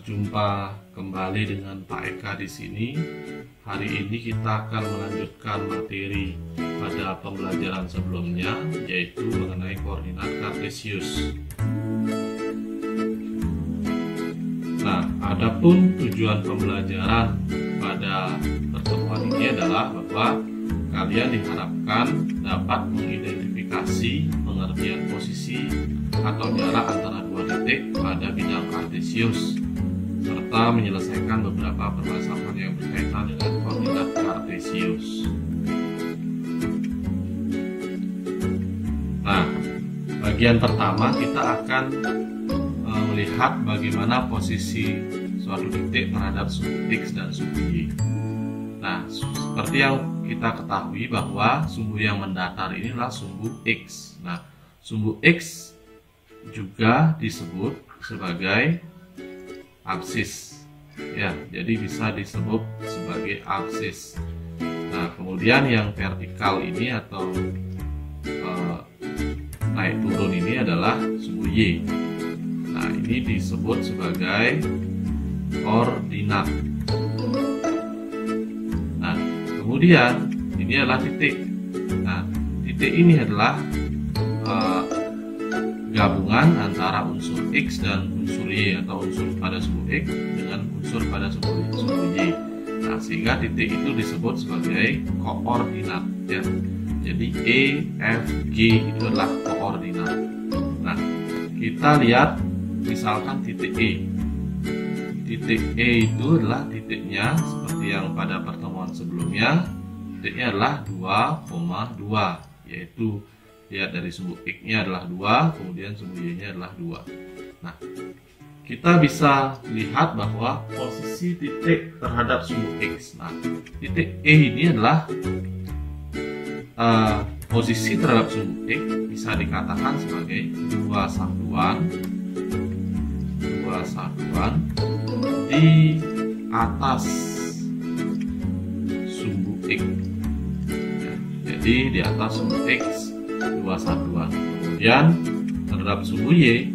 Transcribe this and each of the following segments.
Berjumpa kembali dengan Pak Eka di sini. Hari ini kita akan melanjutkan materi pada pembelajaran sebelumnya, yaitu mengenai koordinat kartesius. Nah, adapun tujuan pembelajaran pada pertemuan ini adalah bahwa kalian diharapkan dapat mengidentifikasi pengertian posisi atau jarak antara dua titik pada bidang kartesius, serta menyelesaikan beberapa permasalahan yang berkaitan dengan koordinat kartesius. Nah, bagian pertama kita akan melihat bagaimana posisi suatu titik terhadap sumbu X dan sumbu Y. Nah, seperti yang kita ketahui bahwa sumbu yang mendatar inilah sumbu X. Nah, sumbu X juga disebut sebagai absis. Ya, jadi bisa disebut sebagai absis. Nah, kemudian yang vertikal ini atau naik turun ini adalah sumbu Y. Nah, ini disebut sebagai koordinat. Nah, kemudian ini adalah titik. Nah, titik ini adalah gabungan antara unsur X dan unsur Y, atau unsur pada sumbu X dengan unsur pada sumbu Y. Nah, sehingga titik itu disebut sebagai koordinat, ya. Jadi E, F, G itu adalah koordinat. Nah, kita lihat misalkan titik E. Titik E itu adalah titiknya seperti yang pada pertemuan sebelumnya. Titiknya adalah 2,2, yaitu lihat dari sumbu X-nya adalah 2, kemudian sumbu Y-nya adalah 2. Nah, kita bisa lihat bahwa posisi titik terhadap sumbu X. Nah, titik E ini adalah posisi terhadap sumbu X bisa dikatakan sebagai dua satuan di atas sumbu X. Ya, jadi di atas sumbu X dua satuan. Kemudian terhadap sumbu Y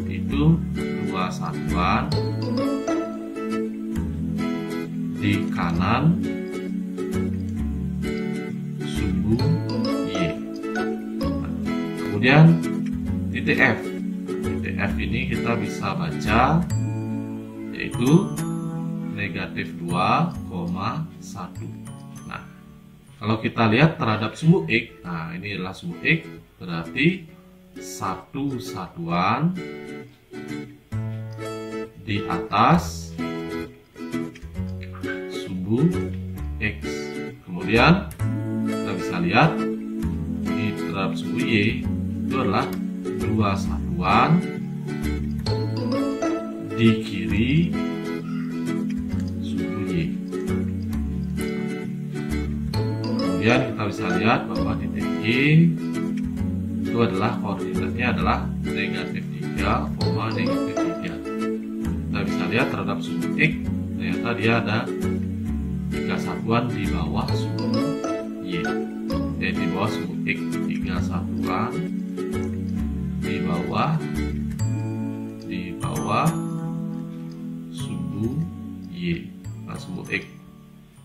itu dua satuan di kanan sumbu Y. Kemudian titik F. Titik F ini kita bisa baca yaitu negatif 2,1. Nah, kalau kita lihat terhadap sumbu X, nah ini adalah sumbu X, berarti satu satuan di atas sumbu X. Kemudian kita bisa lihat di terhadap sumbu Y itu adalah dua satuan di kiri sumbu Y. Kemudian kita bisa lihat bahwa titik Y itu adalah koordinatnya adalah negatif 3, negatif 3. Kita bisa lihat terhadap sumbu X, ternyata dia ada 3 satuan di bawah sumbu Y. Jadi di bawah sumbu X 3 satuan di bawah sumbu Y. Nah, sumbu X.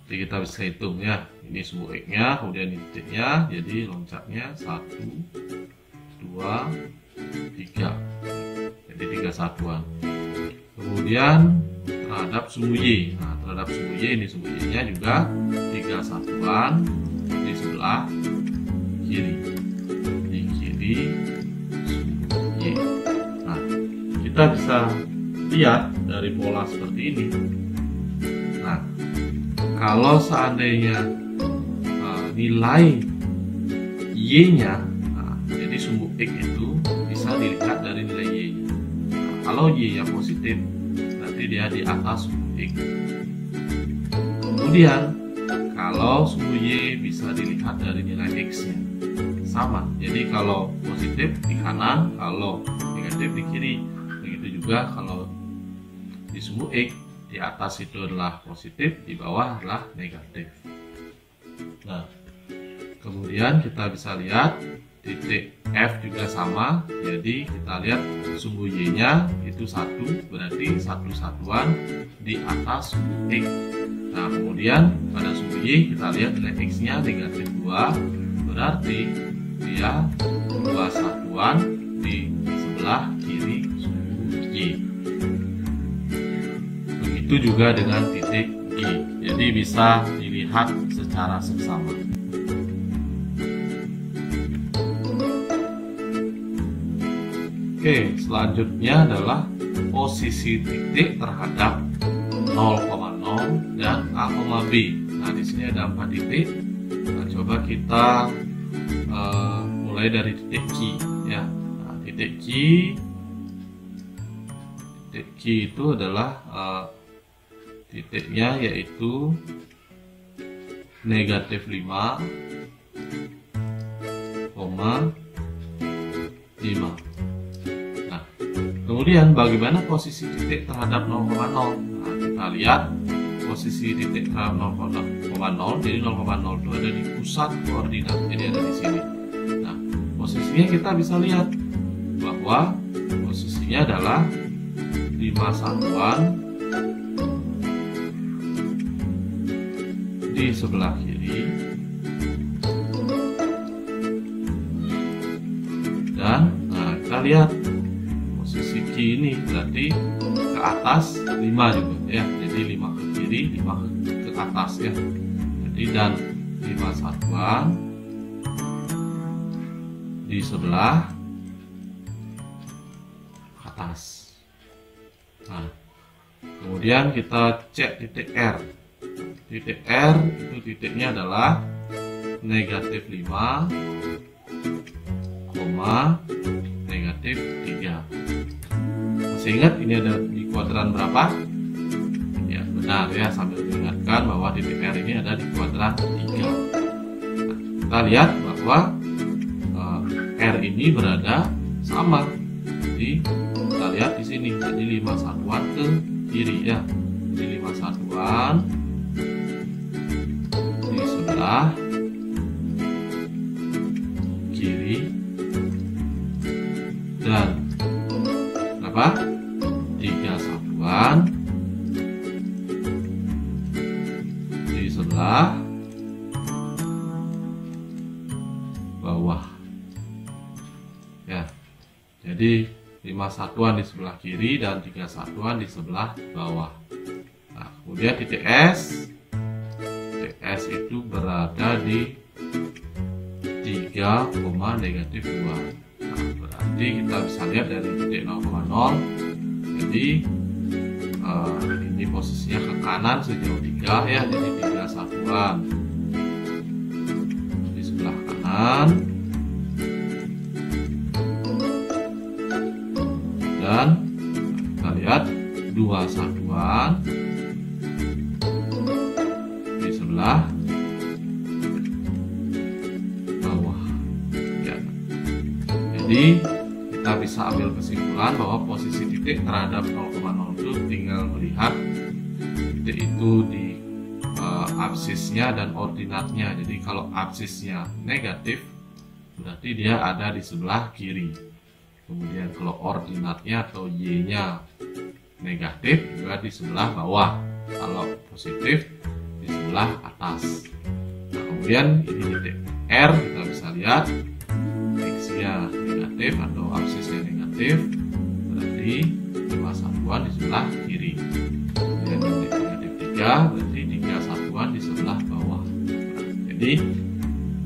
Jadi kita bisa hitung ya. Ini sumbu X-nya, kemudian titiknya, jadi loncatnya 1, 2, 3. Jadi 3 satuan. Kemudian terhadap sumbu Y. Nah, terhadap sumbu Y, ini sumbu Y-nya juga 3 satuan di sebelah kiri. Di kiri sumbu Y. Nah, kita bisa lihat dari pola seperti ini. Nah, kalau seandainya nilai Y-nya, nah, jadi sumbu X itu bisa dilihat dari nilai Y-nya. Nah, kalau Y-nya positif, berarti dia di atas sumbu X. Kemudian, kalau sumbu Y bisa dilihat dari nilai X-nya, sama. Jadi kalau positif di kanan, kalau negatif di kiri. Begitu juga kalau di sumbu X, di atas itu adalah positif, di bawah adalah negatif. Nah, kemudian kita bisa lihat titik F juga sama, jadi kita lihat sumbu Y nya itu 1, berarti satu satuan di atas sumbu X. Nah kemudian pada sumbu Y kita lihat nilai X nya negatif 2, berarti dia 2 satuan di sebelah kiri sumbu Y. Begitu juga dengan titik G, jadi bisa dilihat secara seksama. Oke, selanjutnya adalah posisi titik terhadap 0,0 dan A, B. Nah, di sini ada 4 titik. Nah, coba kita mulai dari titik Q ya. Nah, titik Q itu adalah titiknya yaitu negatif 5, 5. Kemudian bagaimana posisi titik terhadap 0,0? Nah, kita lihat posisi titik terhadap 0,0. Jadi 0,0 itu ada di pusat koordinat, jadi ada di sini. Nah, posisinya kita bisa lihat bahwa posisinya adalah 5 satuan di sebelah kiri dan kita lihat posisi Q ini berarti ke atas 5 juga ya, jadi 5 ke kiri, 5 ke atas ya, jadi dan 5 satuan di sebelah atas. Nah kemudian kita cek titik R. Titik R itu titiknya adalah negatif 5, negatif 3. Masih ingat ini ada di kuadran berapa? Ya benar ya, sambil mengingatkan bahwa titik R ini ada di kuadran 3. Nah, kita lihat bahwa R ini berada sama. Jadi kita lihat di sini, jadi 5 satuan ke kiri ya. Jadi 5 satuan di sebelah kiri dan berapa? 3 satuan di sebelah bawah ya. Jadi 5 satuan di sebelah kiri dan 3 satuan di sebelah bawah. Nah, kemudian titik S itu berada di 3, negatif 2. Nah, berarti kita bisa lihat dari titik 0,0. Jadi ini posisinya ke kanan sejauh 3 ya, jadi 3 satuan di sebelah kanan dan kita lihat 2 satuan di sebelah bawah ya. Jadi kita bisa ambil kesimpulan bahwa posisi titik terhadap 0,0 itu tinggal melihat titik itu di absisnya dan ordinatnya. Jadi kalau absisnya negatif berarti dia ada di sebelah kiri. Kemudian kalau ordinatnya atau Y-nya negatif juga di sebelah bawah. Kalau positif di sebelah atas. Nah, kemudian ini titik R kita bisa lihat X-nya negatif atau absisnya negatif, berarti 5 satuan di sebelah kiri. Kemudian titik negatif 3 berarti 3 satuan di sebelah bawah. Nah, jadi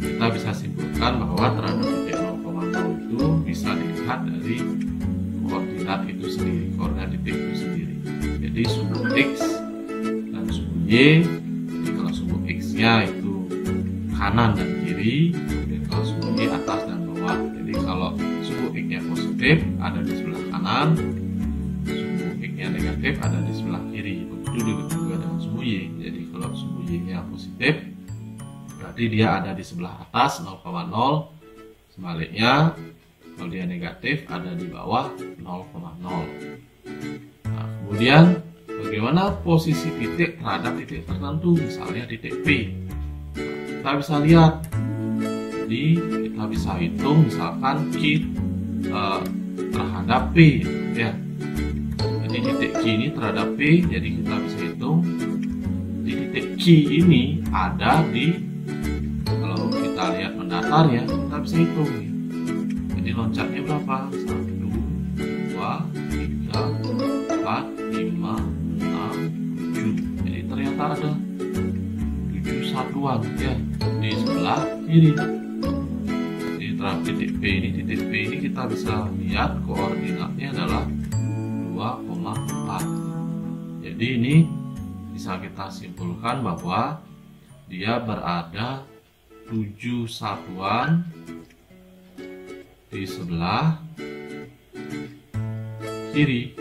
kita bisa simpulkan bahwa terhadap titik 0,0 itu bisa dilihat dari koordinat itu sendiri, koordinat titik itu sendiri. Jadi sumbu X dan sumbu Y. Jadi kalau sumbu X-nya itu kanan dan kiri, kemudian kalau sumbu Y atas dan bawah. Jadi kalau sumbu X-nya positif ada di sebelah kanan, sumbu X-nya negatif ada di sebelah kiri. Begitu juga dengan sumbu Y. Jadi kalau sumbu Y-nya positif berarti dia ada di sebelah atas 0,0. Sebaliknya kalau dia negatif ada di bawah 0,0. Nah, kemudian bagaimana posisi titik terhadap titik tertentu, misalnya titik P. Kita bisa lihat, jadi kita kita bisa hitung misalkan Q terhadap P ya. Jadi titik Q ini terhadap P, jadi kita bisa hitung di titik Q ini ada di, kalau kita lihat mendatar ya, kita bisa hitung nih. Jadi loncatnya berapa? 1, 2, 3, 4, 5, 6, 7. Jadi ternyata ada 7 satuan ya di sebelah kiri. Di terhadap titik P ini kita bisa lihat koordinatnya adalah 2,4. Jadi ini bisa kita simpulkan bahwa dia berada 7 satuan di sebelah kiri.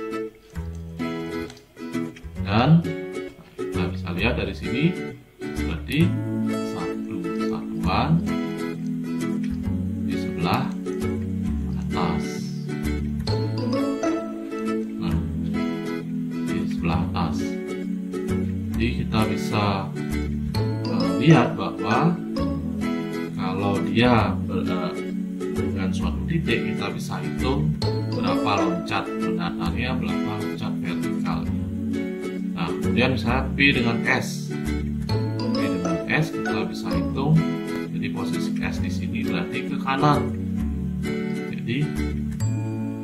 Dan kita bisa lihat dari sini berarti 1 satuan di sebelah atas. Nah, di sebelah atas. Jadi kita bisa lihat bahwa kalau dia dengan suatu titik, kita bisa hitung berapa loncat mendatarnya, berapa loncat vertikalnya. Nah, kemudian misalnya P dengan S. P dengan S kita bisa hitung. Jadi posisi S di sini berarti ke kanan. Jadi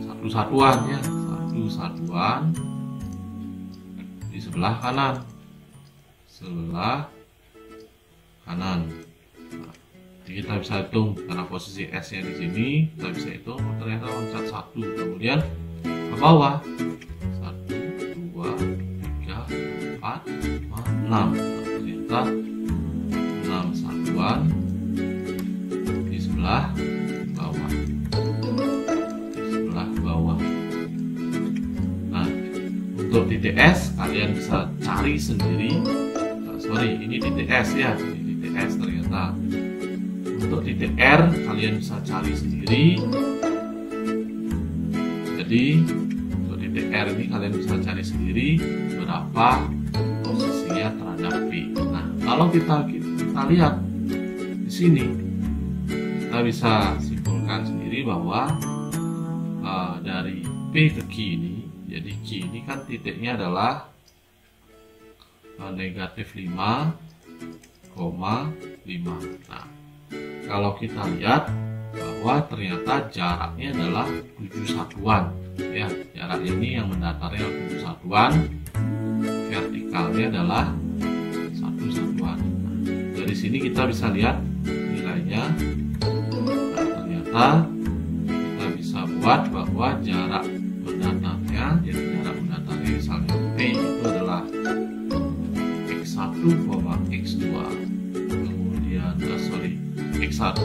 satu satuan ya, satu satuan di sebelah kanan. Sebelah kanan. Nah, jadi kita bisa hitung karena posisi S nya di sini, kita bisa hitung ternyata loncat 1, kemudian ke bawah 1, 2, 3, 4, 5, 6. Ternyata 6 satuan di sebelah bawah. Di sebelah bawah. Nah, untuk titik S kalian bisa cari sendiri. Sorry, ini titik S ya, ini titik S ternyata. Untuk titik R kalian bisa cari sendiri. Jadi untuk titik R ini kalian bisa cari sendiri berapa posisinya terhadap P. Nah, kalau kita lihat di sini, kita bisa simpulkan sendiri bahwa dari P ke Q ini, jadi Q ini kan titiknya adalah negatif 5,5. Nah, kalau kita lihat bahwa ternyata jaraknya adalah 7 satuan ya, jarak ini yang mendatarnya 7 satuan, vertikalnya adalah 1 satuan. Nah, dari sini kita bisa lihat nilainya. Nah, ternyata kita bisa buat bahwa jarak mendatarnya, jadi jarak mendatarnya misalnya P itu adalah X1, X2, kemudian X1, Y1,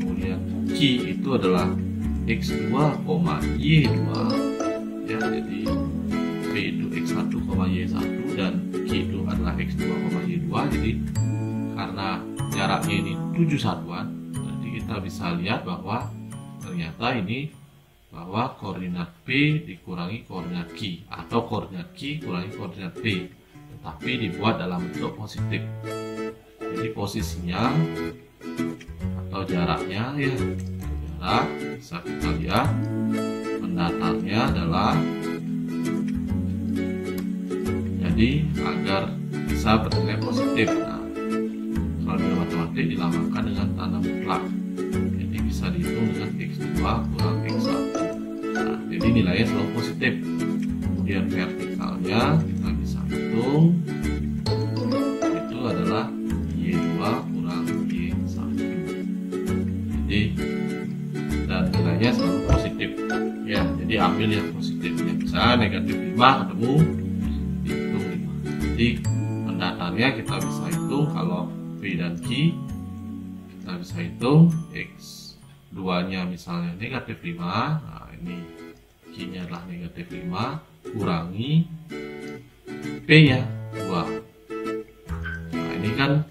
kemudian Q itu adalah X2, Y2 ya, jadi P itu X1, Y1 dan Q itu adalah X2, Y2. Jadi karena jaraknya ini 7 satuan, jadi kita bisa lihat bahwa ternyata ini bahwa koordinat P dikurangi koordinat Q atau koordinat Q kurangi koordinat P, tetapi dibuat dalam bentuk positif. Jadi posisinya atau jaraknya ya, jarak bisa kita lihat mendatarnya adalah, jadi agar bisa bernilai positif. Nah, kalau dalam matematik dilambangkan dengan tanda mutlak, jadi bisa dihitung dengan X2 kurang X1. Nah, jadi nilainya selalu positif. Kemudian vertikalnya kita bisa hitung, itu adalah Y2 kurang Y1. Jadi dan nilainya selalu positif ya, jadi ambil yang positifnya. Misalnya negatif 5 ketemu, dihitung 5. Jadi mendatarnya kita bisa hitung, kalau P dan Q kita bisa hitung X2 nya misalnya negatif 5. Nah, ini Q nya adalah negatif 5 kurangi P nya 2. Nah, ini kan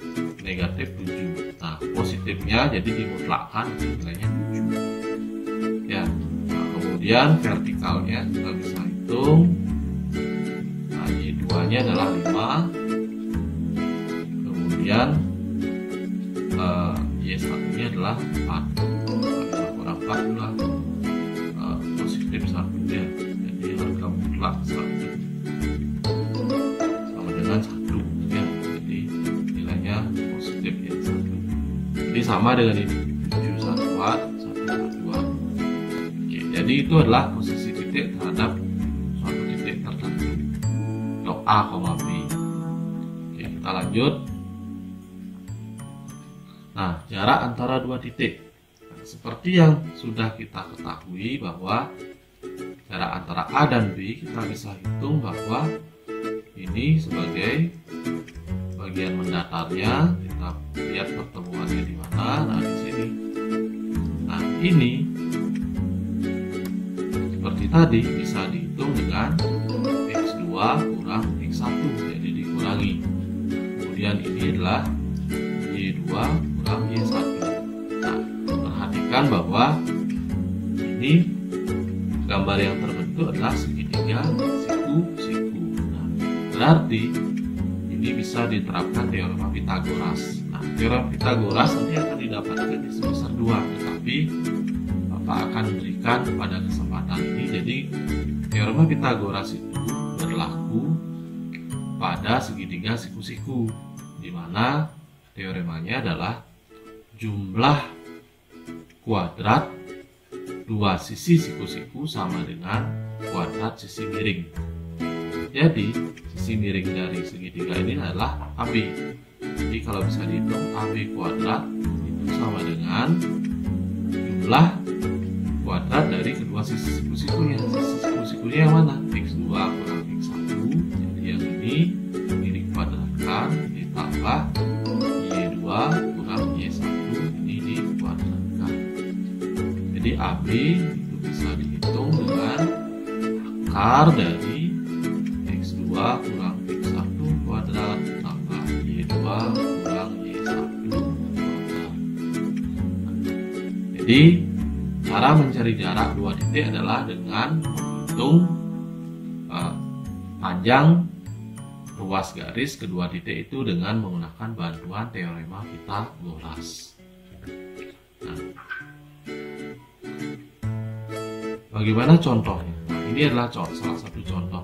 negatif 7. Nah, positifnya jadi dimutlakkan nilainya 7 ya. Nah, kemudian vertikalnya kita bisa hitung. Nah, Y2 nya adalah 5, kemudian Y1 nya adalah 4. 5 kurang 4 adalah positif 1 ya. Jadi harga mutlak 1 sama dengan 1 ya. Jadi nilainya positif ya 1. Jadi sama dengan ini 7 satuan 1 satuan. Oke, jadi itu adalah posisi titik terhadap suatu titik tertentu untuk A, B. Oke, kita lanjut. Nah, jarak antara dua titik. Nah, seperti yang sudah kita ketahui bahwa jarak antara A dan B kita bisa hitung bahwa ini sebagai bagian mendatarnya. Kita lihat pertemuannya di mana. Nah, di sini. Nah, ini seperti tadi bisa dihitung dengan X2 kurang X1, jadi dikurangi. Kemudian ini adalah Y2 kurang Y1. Nah, perhatikan bahwa ini gambar yang terbentuk adalah segitiga siku-siku. Nah, berarti ini bisa diterapkan teorema Pitagoras. Nah, teorema Pitagoras nanti akan didapatkan di semester 2, tetapi Bapak akan berikan pada kesempatan ini. Jadi teorema Pitagoras itu berlaku pada segitiga siku-siku, di mana teoremanya adalah jumlah kuadrat dua sisi siku-siku sama dengan kuadrat sisi miring. Jadi sisi miring dari segitiga ini adalah AB. Jadi kalau bisa dihitung AB kuadrat itu sama dengan jumlah kuadrat dari kedua sisi siku-sikunya. Sisi siku-sikunya yang mana? X2 kurang X1. Jadi yang ini dikuadratkan ditambah Y2 kurang Y1 ini dikuadratkan. Jadi AB itu bisa dihitung dengan akar dari X2 kurang X1 kuadrat tambah Y2 kurang Y1 kuadrat. Jadi cara mencari jarak dua titik adalah dengan menghitung panjang ruas garis kedua titik itu dengan menggunakan bantuan teorema Pitagoras. Nah, bagaimana contohnya? Nah, ini adalah salah satu contoh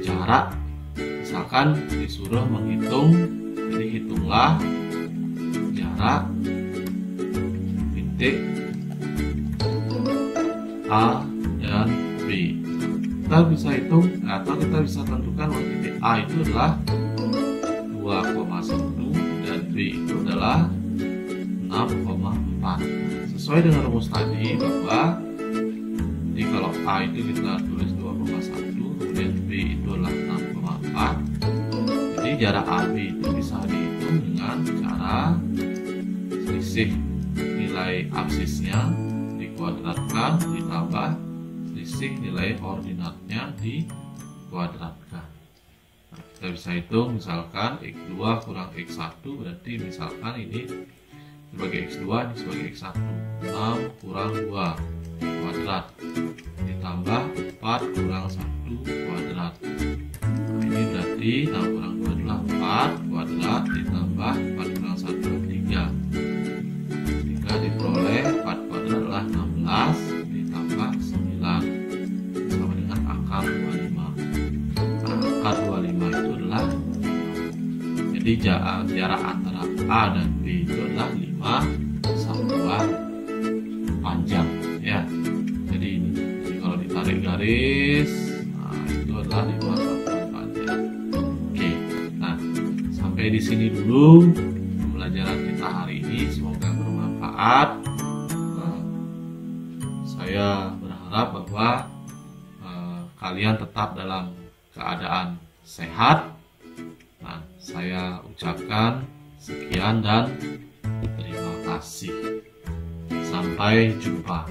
jarak. Misalkan disuruh menghitung, jadi hitunglah jarak titik A dan B. Kita bisa hitung atau kita bisa tentukan bahwa titik A itu adalah 2,1 dan B itu adalah 6,4. Sesuai dengan rumus tadi bahwa jadi kalau A itu kita tulis 2,1, kemudian B itu adalah 6,4. Jadi jarak AB itu bisa dihitung dengan cara selisih nilai absisnya dikuadratkan ditambah selisih nilai ordinatnya dikuadratkan. Nah, kita bisa hitung misalkan X2 kurang X1 berarti misalkan ini sebagai X2 ini sebagai X1. 6 kurang 2 kuadrat ditambah 4 kurang 1 kuadrat. Nah, ini berarti 6 kurang 2 adalah 4 kuadrat ditambah 4 kurang 1 adalah 3. Jika diperoleh 4 kuadrat adalah 16 ditambah 9 sama dengan akar 25. Nah, akar 25 itu adalah jadi jarak antara A dan B itu adalah 5 satuan panjang ya. Jadi ini kalau ditarik garis, nah itu adalah 5 satuan panjang. Oke, nah sampai di sini dulu pembelajaran kita hari ini. Semoga bermanfaat. Saya berharap bahwa kalian tetap dalam keadaan sehat. Nah, saya ucapkan sekian dan terima kasih. Sampai jumpa.